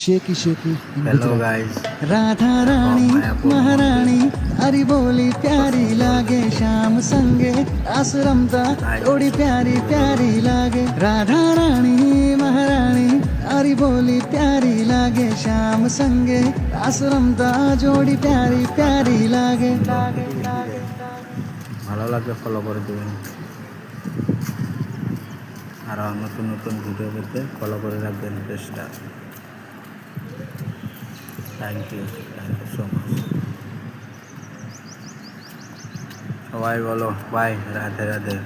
Shaky शेकी इन hello Gujarati guys, Radha welcome Rani Mayapur महारानी अरे बोली प्यारी लागे मंदिर। श्याम संगे आसरमता थोड़ी प्यारी प्यारी लागे राधा रानी महारानी अरे बोली प्यारी लागे श्याम संगे आसरमता जोड़ी प्यारी प्यारी लागे ভালো লাগলে ফলো করে দেবেন। আরও নতুন নতুন ভিডিও পেতে ফলো করে রাখবেন পেজটা। Thank you so much. সবাই বলো বাই, রাধে রাধে।